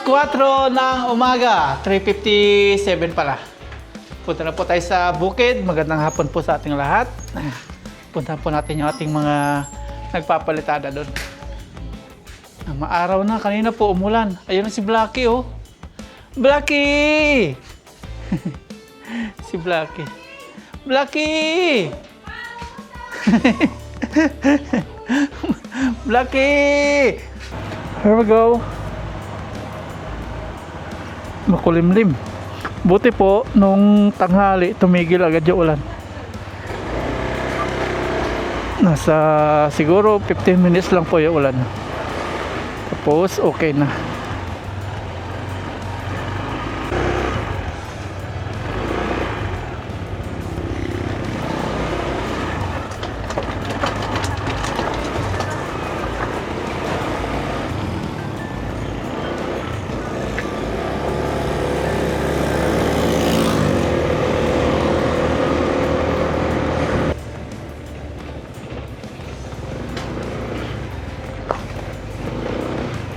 4 ng umaga, 3:57 pala. Punta na po tayo sa bukid. Magandang hapon po sa ating lahat. Punta po natin yung ating mga nagpapalitada doon. Maaraw na, kanina po umulan. Ayun na si Blackie, oh. Blackie! Si Blackie. Blackie! Blackie! Here we go. Makulimlim. Buti po, nung tanghali, tumigil agad yung ulan. Nasa siguro 15 minutes lang po yung ulan. Tapos, okay na.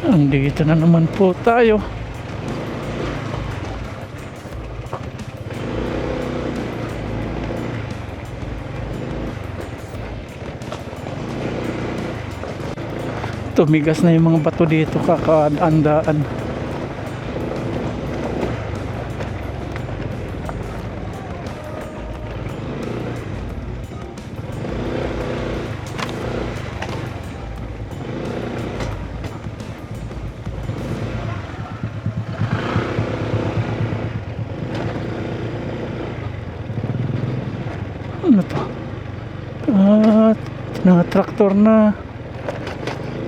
Andito na naman po tayo. Tumigas na yung mga bato dito, kakaandaan. Ano to? Traktor na.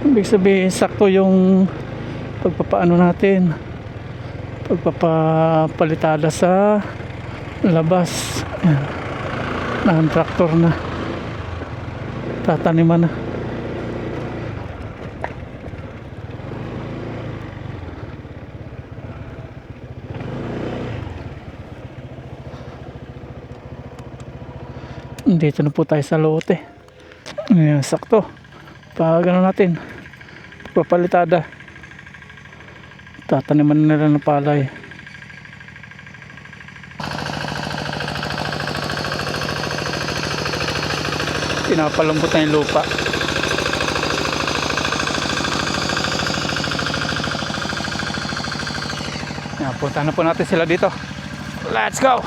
Ibig sabihin, sakto yung pagpapaano natin, pagpapalitada sa labas. Ayan. Traktor na. Tataniman na. Dito na po tayo sa lote. Ayan, sakto. Pag ano natin, papalitada, tataniman nila ng palay. Pinapalambot na yung lupa. Ayan, punta na po natin sila dito. Let's go!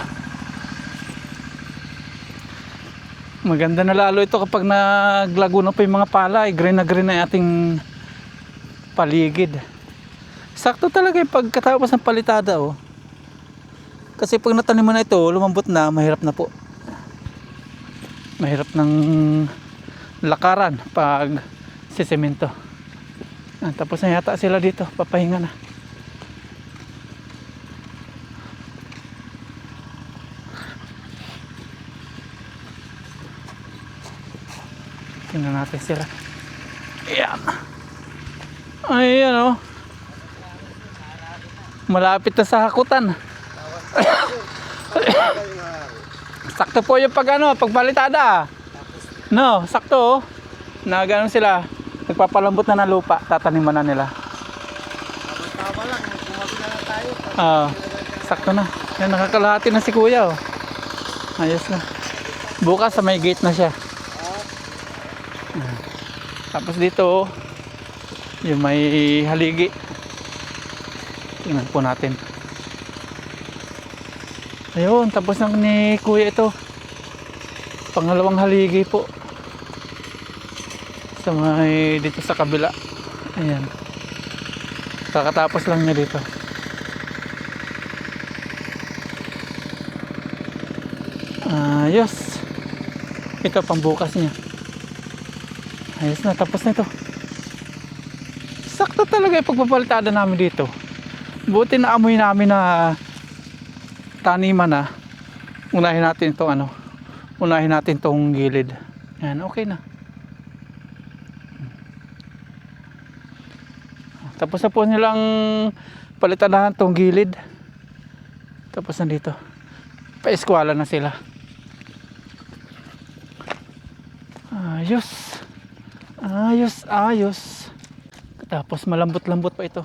Maganda na lalo ito kapag naglago na pa yung mga palay. Green na green na yung ating paligid. Sakto talaga yung pagkatapos ng palitada, oh. Kasi pag nataniman na ito, lumambot na, mahirap na po. Mahirap ng lakaran pag sisemento. Tapos na yata sila dito, papahinga na. Tingnan natin sila. Ayan. Ayan, oh. Malapit na sa hakutan. Sakto po yung pagpalitada. No, sakto, oh. Na ganun sila. Nagpapalambot na ng lupa. Tataniman na nila. Tama lang, kumabi na lang tayo. Sakto na. Yan, nakakalahati na si kuya, oh. Ayos na. Bukas sa may gate na siya. Tapos dito, yung may haligi. Tingnan po natin. Ayun, tapos na ni kuya ito. Pangalawang haligi po. Sa may dito sa kabila. Ayan. Kakatapos lang niya dito. Ayos. Ito pambukas niya. Ayos na, tapos na ito. Sakto talaga yung pagpapalitada namin dito. Buti na amoy namin na taniman na. Unahin natin itong ano. Unahin natin itong gilid. Yan, okay na. Tapos na po nilang palitadahan itong gilid. Tapos na dito. Pa-eskwala na sila. Ayos. Ayos. Tapos malambot-lambot pa ito.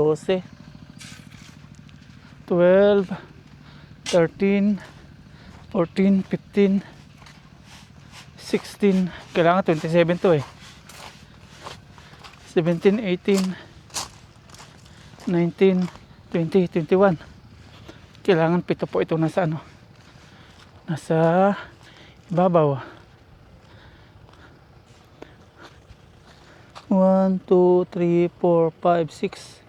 12, 12, 13, 14, 15, 16. Kailangan 27 to eh. 17, 18, 19, 20, 21. Kailangan 7 po ito nasa ano. Nasa ibabaw. 1, 2, 3, 4, 5, 6.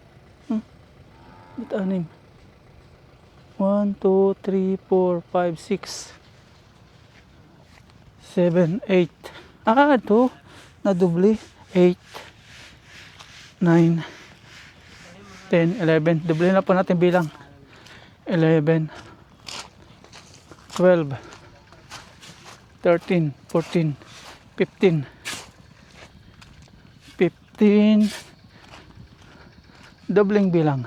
Ba't 6? 1, 2, 3, 4, 5, 6, 7, 8. Ito. Nadubli. 8, 9, 10, 11. Dubli na po natin bilang. 11, 12, 13, 14, 15, 15, dobling bilang.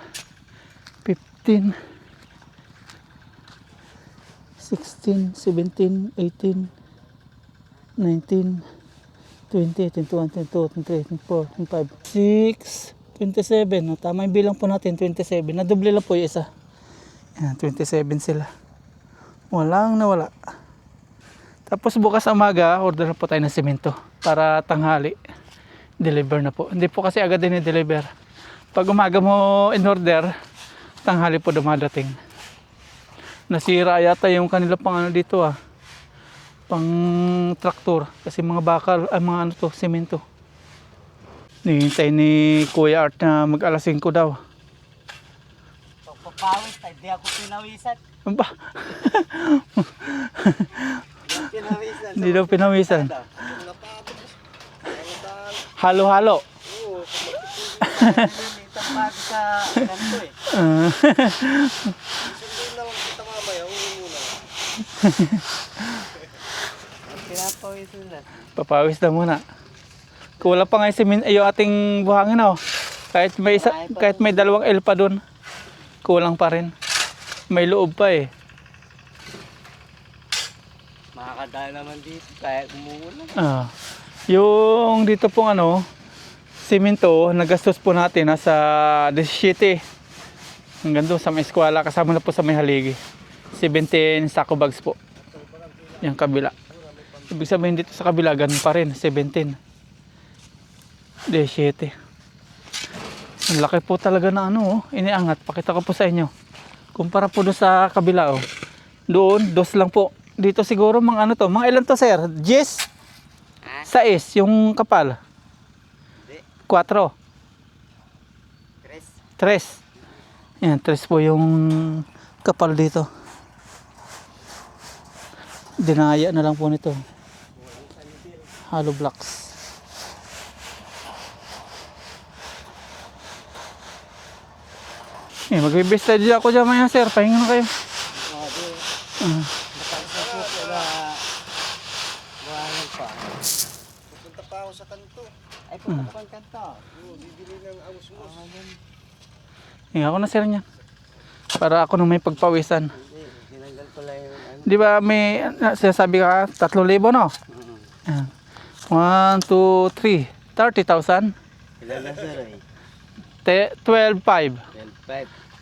15, 16, 17, 18, 19, 20, 21, 22, 23, 24, 25, 6, 27. No, tama yung bilang po natin, 27. Nadoble lang po yung isa. Yan, 27 sila. Walang nawala. Tapos bukas umaga, order na po tayo ng semento para tanghali. Deliver na po. Hindi po kasi agad din i-deliver. Pag umaga mo in order, tanghali po dumadating. Nasira yata yung kanila pang ano dito pang traktor kasi mga bakal mga ano to, semento. Nihintay ni Kuya Art na mag alas 5 daw. Pagpapawis, hindi ako pinawisan. Ano ba? Pinawisan. Hindi daw pinawisan. Napapos. Halo-halo. Oo. Itang pati sa ganito eh. Sundin lang kita mamaya. Uwi muna. Pinapawisan na. Papawis na muna. Kulang pa nga yung ating buhangin kahit may 2 L pa doon. Kulang pa rin. May loob pa eh. Makakadaan naman dito kaya umuulan. Yung dito pong simento, nagastos po natin nasa 17. Hanggang doon sa may eskwela, kasama na po sa may haligi. 17 sako bags po. Yung kabila. Ibig sabihin dito sa kabila, ganun pa rin, 17. 17. Ang laki po talaga na iniangat. Pakita ko po sa inyo. Kumpara po doon sa kabila Doon, 2 lang po. Dito siguro mga ano to. Mga ilan to sir? 10? Ha? 6 yung kapal. Hindi. 4. Tres. 3. Yan, 3 po yung kapal dito. Dinaya na lang po nito. Hollow blocks. Magbibis tayo dyan ako dyan maya sir. Pahinga na kayo. Nakaisa po pala. Buhangan pa. Pupunta pa ako sa kanto. Ay, pupunta pa ang kanto. Bibili ng amus-mus. Hinga ako na sir niya. Para ako nung may pagpawisan. Hindi, tinanggal pala yung ano. Di ba may sinasabi ka 3,000 no? Ayan. 1, 2, 3. 30,000. Ilan na sir eh? 12,500. 12.5.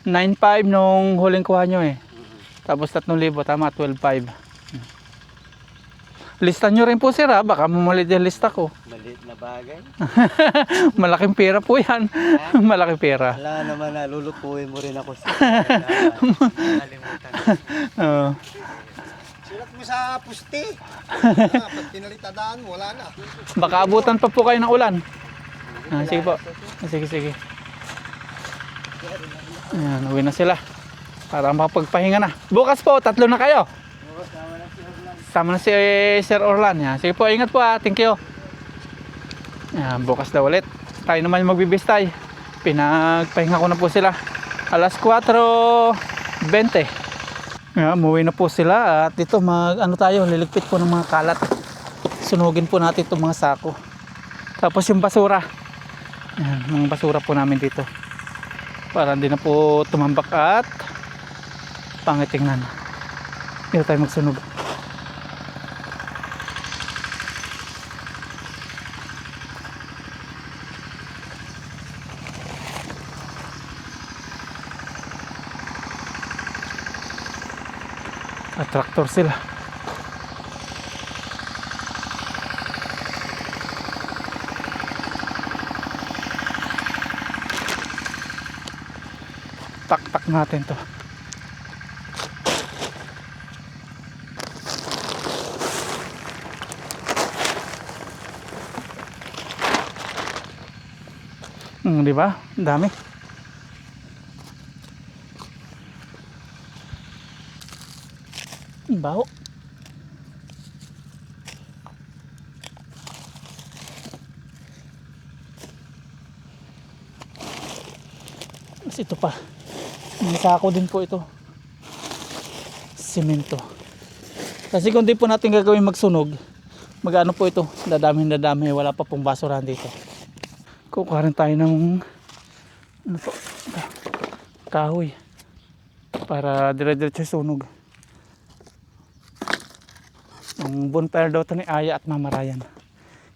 9,500 nung huling kuha nyo eh. Tapos 3,000. Tama, 12,500. Lista nyo rin po sir ha. Baka mamalit yung lista ko. Maliit na bagay. Malaking pera po yan. Malaking pera. Wala naman na, lulukuhin mo rin ako sa nakalimutan. Oo. Sulat mo sa pusti. Pag pinalitadaan mo, wala na. Baka abutan pa po kayo ng ulan. Sige po. Sige, sige. Ayan, uwi na sila. Para makapagpahinga na. Bukas po, 3 na kayo. Sama na si Sir Orlan. Yan. Sige po, ingat po ha. Thank you. Yan, bukas daw ulit. Tayo naman yung magbibistay. Pinagpahinga ko na po sila. Alas 4:20. Yan, umuwi na po sila. At dito, tayo, liligpit po ng mga kalat. Sunugin po natin itong mga sako. Tapos yung basura. Yan, mga basura po namin dito. Para hindi na po tumambak at pangitingnan. Dito tayo magsunog. At traktor sila. Tak-tak natin to. Di ba? Ang dami. Ang baho. Mas ito pa. May sako din po ito. Simento. Kasi kung di po natin gagawin magsunog, mag-ano po ito, dadami, wala pa pong basurahan dito. Kukuha rin tayo ng ano po, kahoy para dire-diretso sunog. Ang bonfire daw ito ni Aya at Mama Ryan.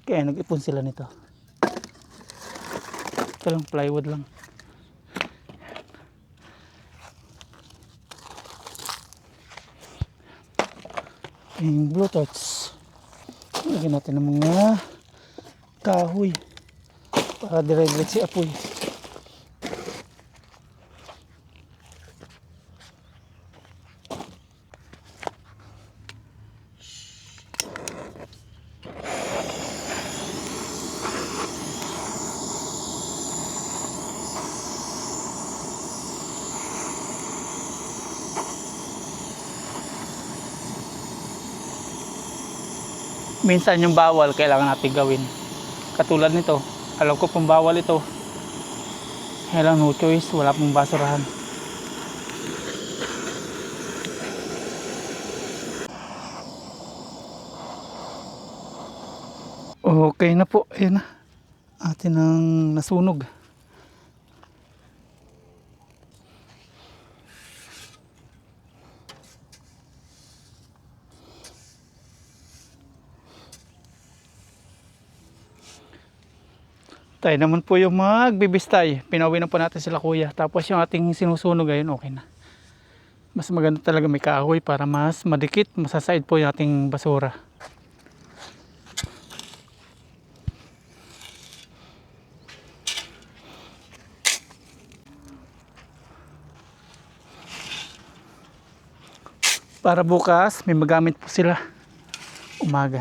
Kaya nag-ipon sila nito. Ito lang, plywood lang. Yung blue torch. Lagyan natin ng mga kahoy para dire-diretso apoy. Minsan yung bawal kailangan natin gawin. Katulad nito, alam ko pong bawal ito. Kaya lang no choice, wala pong basurahan. Okay na po, ayun na. Atin ang nasunog. Tayo naman po yung magbibistay. Pinauwi na po natin sila kuya. Tapos yung ating sinusunog ayun, okay na. Mas maganda talaga may kahoy para mas madikit, masasaid po yung ating basura. Para bukas may magamit po sila umaga.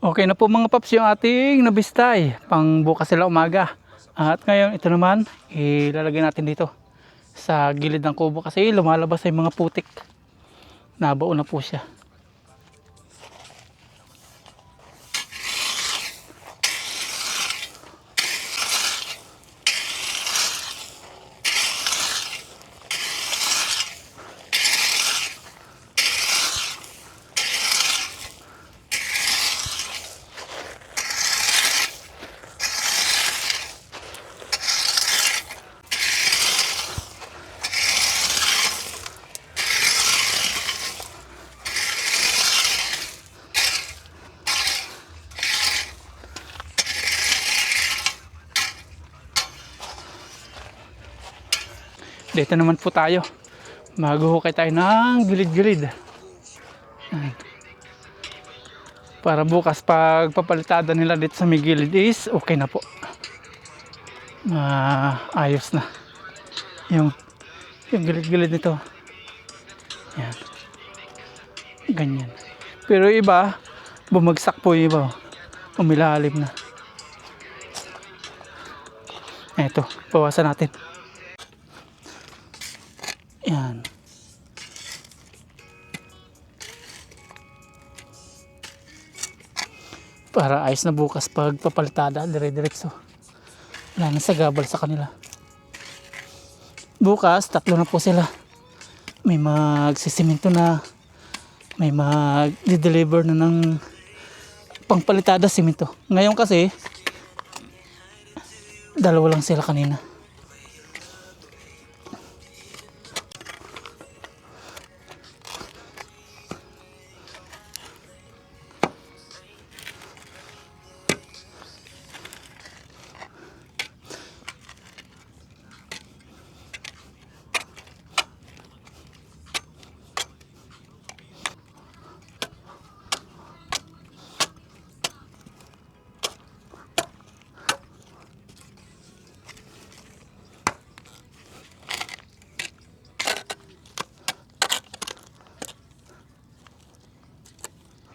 Okay na po mga paps yung ating nabistay pang bukas sila umaga. At ngayon ito naman ilalagay natin dito sa gilid ng kubo kasi lumalabas ay mga putik. Nabaon na po siya. Dito naman po tayo. Maghuhukay tayo ng gilid-gilid. Ayan. Para bukas pag papalitada nila dito sa may gilid is okay na po. Ayos na. Yung gilid-gilid nito. Ayan. Ganyan. Pero iba, bumagsak po yung iba. Umilalim na. Eto, bawasan natin. Yan. Para ayos na bukas pag papalitada, dire-diretso. Wala na sa gabal sa kanila. Bukas, 3 na po sila. May magsisiminto na. May mag-deliver na ng pangpalitada siminto. Ngayon kasi, 2 lang sila kanina.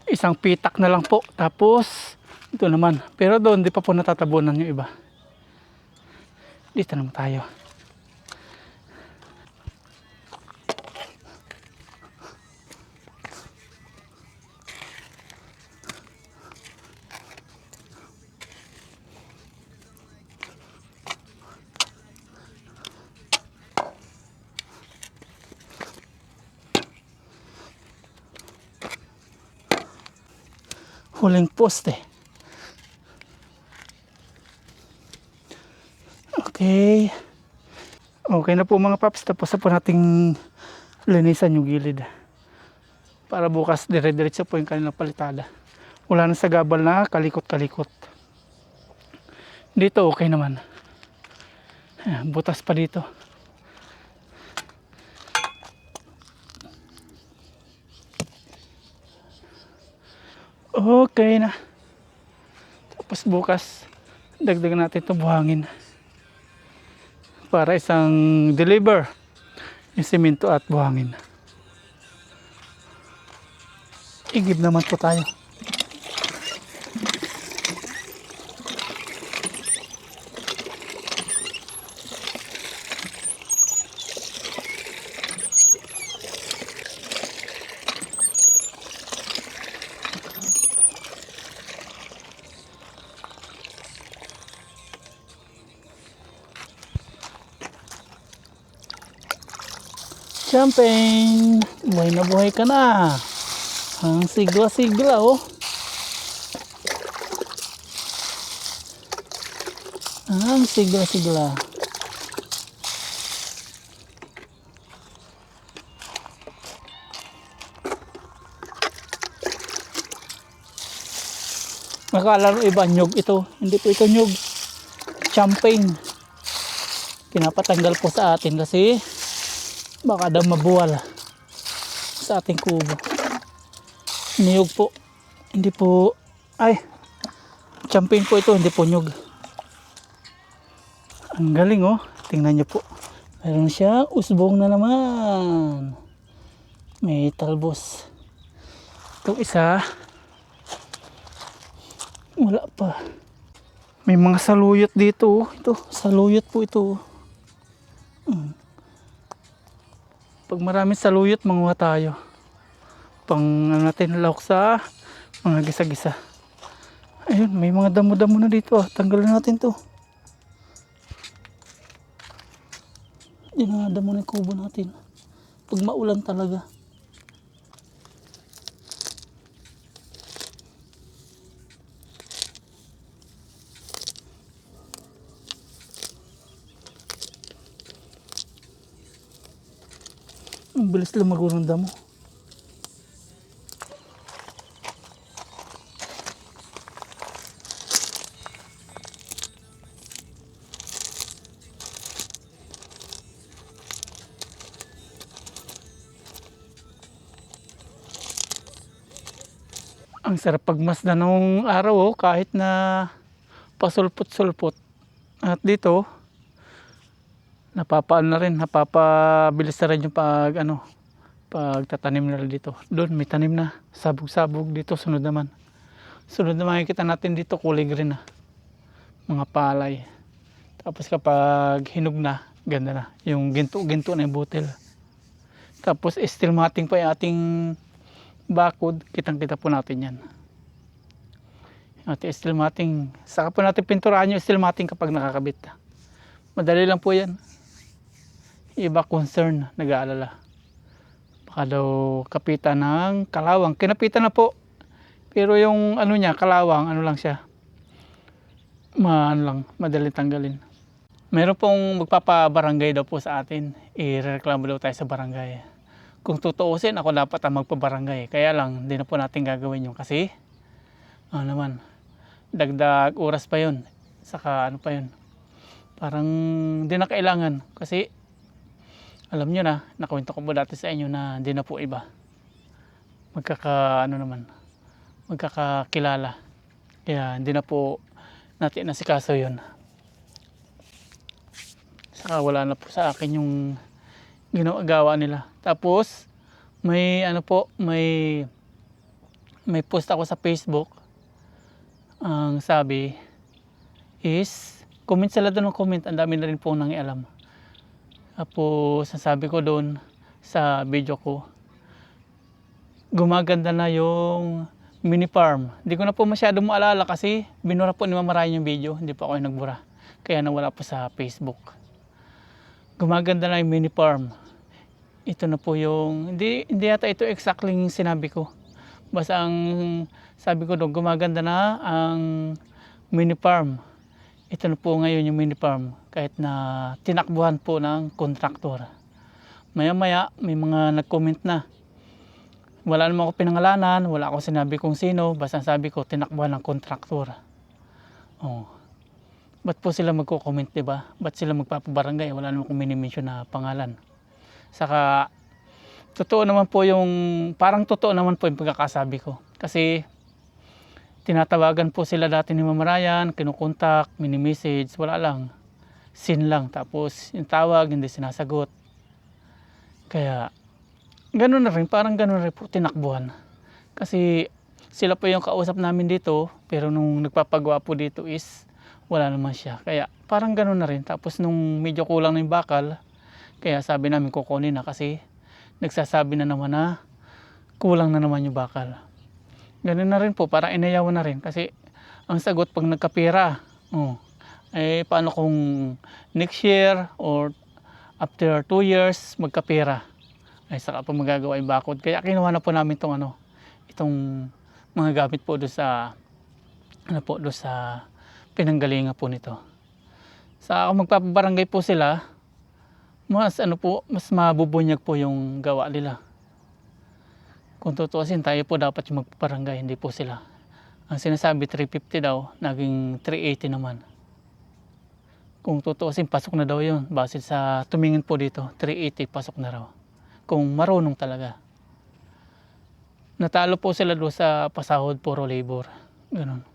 Isang pitak na lang po. Tapos, ito naman. Pero doon, di pa po natatabunan yung iba. Dito naman tayo. Huling poste. Okay. Okay na po mga paps. Tapos na po nating linisan yung gilid. Para bukas dire-diretso po yung kanilang palitada. Wala na sa gabal na kalikot-kalikot. Dito okay naman. Butas pa dito. Okay na. Tapos bukas, dagdagan natin ito buhangin. Para isang deliver yung simento at buhangin. Igib naman po tayo. Champagne! Buhay na buhay ka na. Ang sigla-sigla oh. Ang sigla-sigla. Nakalaro iba nyug ito. Hindi po ito nyug. Champagne. Pinapatanggal po sa atin kasi baka daw mabuwal sa ating kubo. Niyog po. Hindi po, ay, champagne po ito, hindi po nyug. Ang galing oh. Tingnan nyo po. Meron siya, usbong na naman. May talbos. Itong isa, wala pa. May mga saluyot dito oh. Ito, saluyot po ito. Pag maraming saluyot, manguha tayo. Pang natin lauk sa mga gisa-gisa. Ayun, may mga damo-damo na dito ah. Tanggalin natin to. Dinadamo na yung kubo natin. Pag maulan talaga. Ang bilis lumago ng damo. Ang sarap pagmasdan ng araw oh, kahit na pasulpot-sulpot. At dito, napapaan na rin, napapabilis na rin yung pagtatanim nila dito. Doon may tanim na, sabog-sabog dito, sunod naman. Sunod na makikita natin dito, kulay green na. Mga palay. Tapos kapag hinog na, ganda na. Yung ginto-ginto na yung butil. Tapos still mating pa yung ating bakod, kitang-kita po natin yan. Ating steel matting, saka po natin pinturahan yung steel matting kapag nakakabit. Madali lang po yan. Iba concern, nag-aalala. Baka daw kapitan ng kalawang. Kinapitan na po. Pero yung ano niya, kalawang, ano lang siya. Madaling tanggalin. Meron pong magpapabarangay daw po sa atin. I-reklamo daw tayo sa barangay. Kung tutuusin, ako dapat ang magpabarangay. Kaya lang, hindi na po natin gagawin yun. Kasi, ano naman, dagdag oras pa yun. Saka ano pa yun. Parang hindi na kailangan. Kasi, alam nyo na, nakwento ko po dati sa inyo na hindi na po iba. Magkakakilala. Kaya hindi na po natin nasikaso yun. Saka wala na po sa akin yung ginagawa nila. Tapos may may post ako sa Facebook. Ang sabi is comment sila doon ng comment. Ang dami na rin po nangialam. Tapos sabi ko doon sa video ko, gumaganda na yung mini farm. Hindi ko na po masyado maalala kasi binura po ni Mama Ryan yung video. Hindi po ako yung nagbura. Kaya nawala po sa Facebook. Gumaganda na yung mini farm. Ito na po yung, hindi yata ito exactly yung sinabi ko. Basta ang sabi ko doon, gumaganda na ang mini farm. Ito na po ngayon yung mini farm. Kahit na tinakbuhan po ng kontraktor. Maya-maya may mga nag-comment na. Wala naman ako pinangalanan, wala ako sinabi kung sino. Basta sabi ko, tinakbuhan ng kontraktor. Oh. Ba't po sila magko-comment, diba? Ba't sila magpapabarangay? Wala naman kong mini-mention na pangalan. Saka, totoo naman po yung, parang totoo naman po yung pagkakasabi ko. Kasi, tinatawagan po sila dati ni Ma'am Ryan, kinukontak, mini-message, wala lang. Sin lang. Tapos yung tawag, hindi sinasagot. Kaya, gano'n na rin, parang gano'n rin po, tinakbuhan. Kasi sila po yung kausap namin dito, pero nung nagpapagawa po dito is wala naman siya. Kaya parang gano'n na rin. Tapos nung medyo kulang na yung bakal, kaya sabi namin kukunin na kasi nagsasabi na naman na kulang na naman yung bakal. Ganun na rin po, parang inayawan na rin kasi ang sagot pag nagkapira, paano kung next year or after 2 years magkapira, ay saka pa magagawa yung bakod. Kaya kinuha na po namin itong mga gamit po doon sa doon sa pinanggalingan po nito. Sa kung magpapabarangay po sila, mas mas mabubunyag po yung gawa nila. Kung tutuusin, tayo po dapat yung magpaparangay, hindi po sila. Ang sinasabi 350 daw, naging 380 naman. Kung tutuusin, pasok na daw yun. Base sa tumingin po dito, 380 pasok na raw. Kung marunong talaga. Natalo po sila doon sa pasahod, puro labor. Ganun.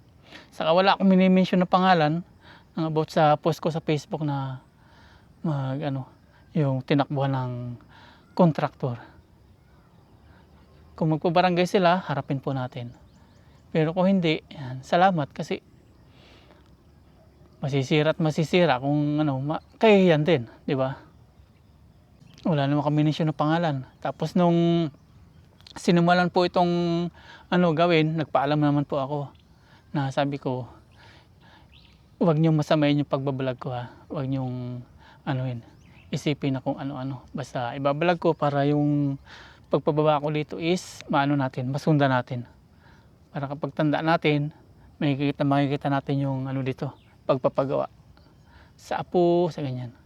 Saka wala akong minimension na pangalan about sa post ko sa Facebook na yung tinakbuhan ng kontraktor. Kung magpabarangay sila, harapin po natin. Pero kung hindi, yan, salamat kasi masisira at masisira kung kahihiyan din, di ba? Wala naman kami nisyo ng pangalan. Tapos nung sinimulan po itong gawin, nagpaalam naman po ako na sabi ko, huwag niyong masamayin yung pagbablog ko ha. Huwag niyong isipin na kung ano-ano. Basta ibablog ko para yung pagpababa ko dito is masunda natin. Para kapag tanda natin, makikita natin yung dito, pagpapagawa. Sa apo, sa ganyan.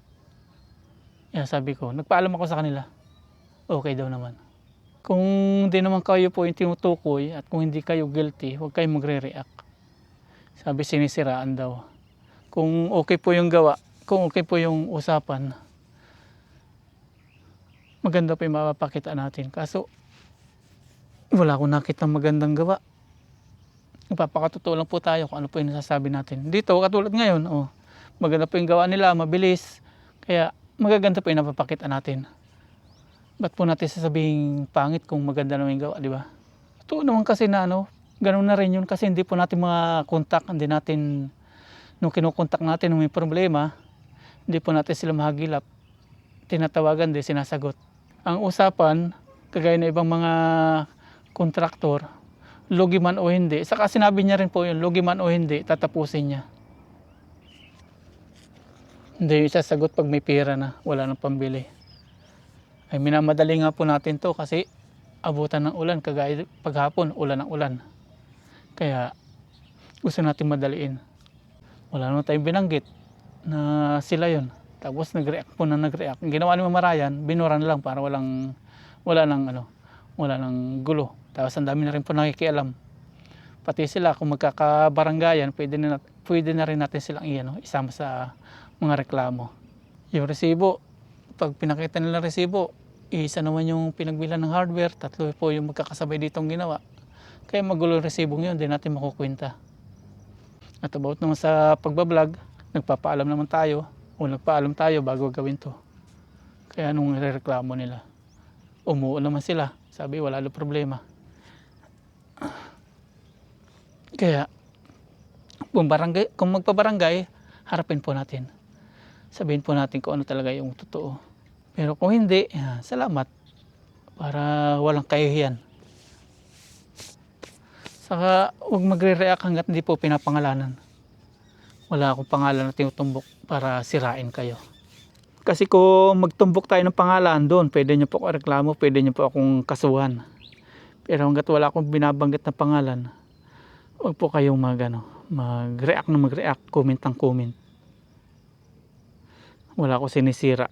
Kaya sabi ko, nagpaalam ako sa kanila. Okay daw naman. Kung di naman kayo po yung tinutukoy at kung hindi kayo guilty, huwag kayong magre-react. Sabi sinisiraan daw. Kung okay po yung gawa, kung okay po yung usapan, maganda pa yung mapapakita natin. Kaso, wala akong nakita magandang gawa. Nagpapakatotoo lang po tayo kung ano po yung nasasabi natin. Dito, katulad ngayon, maganda po yung gawa nila, mabilis. Kaya, magaganda po yung napapakita natin. Ba't po natin sasabihin pangit kung maganda naman yung gawa, di ba? Ito naman kasi na ganun na rin yun kasi hindi po natin mga kontak, hindi natin, nung kinukontak natin nung may problema, hindi po natin sila mahagilap. Tinatawagan din, sinasagot. Ang usapan, kagaya na ibang mga kontraktor, lugi man o hindi, saka sinabi niya rin po yun, lugi man o hindi, tatapusin niya. Hindi isasagot pag may pera na, wala nang pambili. Ay minamadali nga po natin to kasi abutan ng ulan, kagaya paghapon, ulan ng ulan. Kaya gusto natin madaliin. Wala naman tayong binanggit na sila yun. Tapos nag-react. Ang ginawa ni Ma'am Ryan, binura na lang para wala nang gulo. Tapos ang dami na rin po nakikialam. Pati sila kung magkakabaranggayan, pwede na rin natin silang isama sa mga reklamo. Yung resibo, pag pinakita nila resibo, isa naman yung pinagbilan ng hardware, 3 po yung magkakasabay ditong ginawa. Kaya magulo yung resibong yun, di natin makukwenta. At about naman sa pagbablog, nagpapaalam naman tayo, o nagpaalam tayo bago gawin to. Kaya nung reklamo nila, umuo naman sila. Sabi wala na problema. Kaya kung magpabarangay, harapin po natin. Sabihin po natin kung ano talaga yung totoo. Pero kung hindi, salamat. Para walang kahihiyan. Saka huwag magre-react hanggat hindi po pinapangalanan. Wala akong pangalan na tinutumbok para sirain kayo. Kasi kung magtumbok tayo ng pangalan doon, pwede nyo po ako reklamo, pwede nyo po akong kasuhan. Pero hanggat wala akong binabanggit na pangalan, huwag po kayong mag-react, comment ang comment. Wala akong sinisira.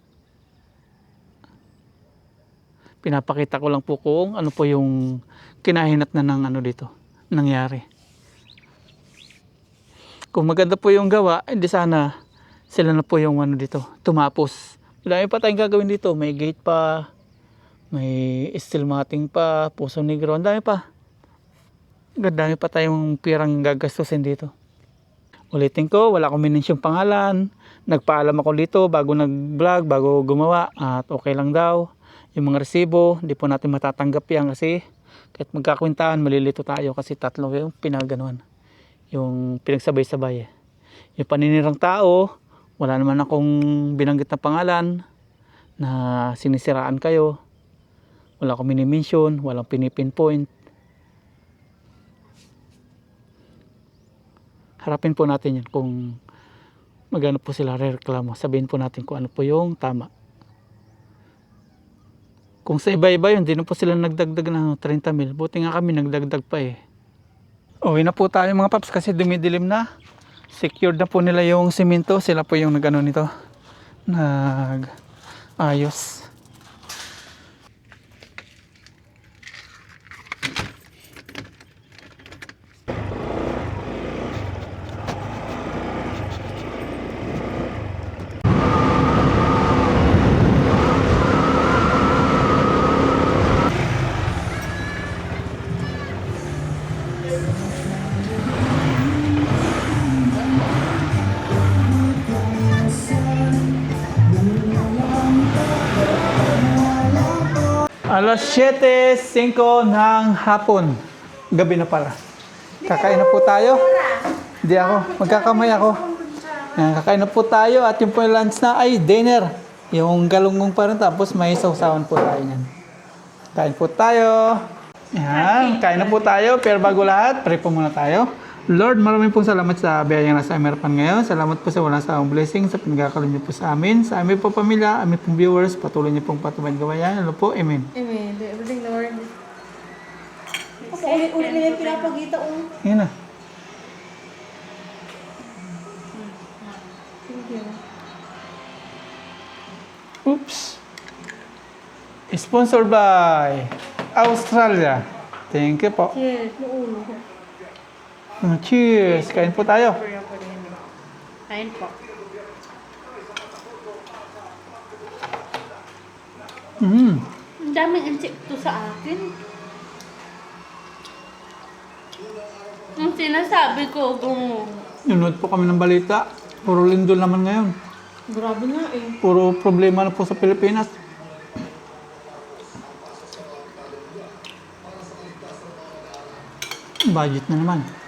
Pinapakita ko lang po kung ano po yung kinahinatnan ng dito, nangyari. Kung maganda po yung gawa, hindi sana sila na po yung dito, tumapos. Dami pa tayong gagawin dito. May gate pa, may steel matting pa, puso negro, ang dami pa. Dami pa tayong pirang gagastusin dito. Ulitin ko, wala akong minensyong pangalan. Nagpaalam ako dito bago nag-vlog, bago gumawa. At okay lang daw. Yung mga resibo, hindi po natin matatanggap yan kasi kahit magkakwintaan, malilito tayo kasi tatlo yung pinaganuhan. Yung pinagsabay-sabay. Yung paninirang tao, wala naman akong binanggit na pangalan na sinisiraan kayo. Wala akong minimension, walang pinipinpoint. Harapin po natin yan kung magano po sila reklamo. Sabihin po natin kung ano po yung tama. Kung sa iba-iba yun, di na po sila nagdagdag ng 30 mil. Buti nga kami nagdagdag pa eh. Uwi na po tayo mga paps kasi dumidilim na. Secured na po nila yung simento. Sila po yung nag-ano nito. Nag-ayos. Alas 7:05 ng hapon. Gabi na pala. Kakain na po tayo. Hindi ako. Magkakamay ako. Yan, kakain na po tayo at yung po yung lunch na ay dinner. Yung galunggong pa rin tapos may sausawan po tayo yan. Kain po tayo. Yan, kain na po tayo. Pero bago lahat, pray po muna tayo. Lord, maraming pong salamat sa biyayang nasa Ameripan ngayon. Salamat po sa walang sawang blessing sa pinagkakaroon niyo po sa amin. Sa aming po pamilya, aming pong viewers, patuloy niyo pong patumayin gawayan. Ano po? Amen. Amen. Do everything, Lord. Ulit-ulit na yung pinapagita ko. Yan na. Thank you. Oops. Sponsored by Australia. Thank you po. Cheers. Muulo ko. Cheers. Kain po tayo. Kain po. Ang daming insekto sa akin. Ang sinasabi ko, Nanood po kami ng balita. Puro lindol naman ngayon. grabe nga eh. Puro problema na po sa Pilipinas. Budget na naman.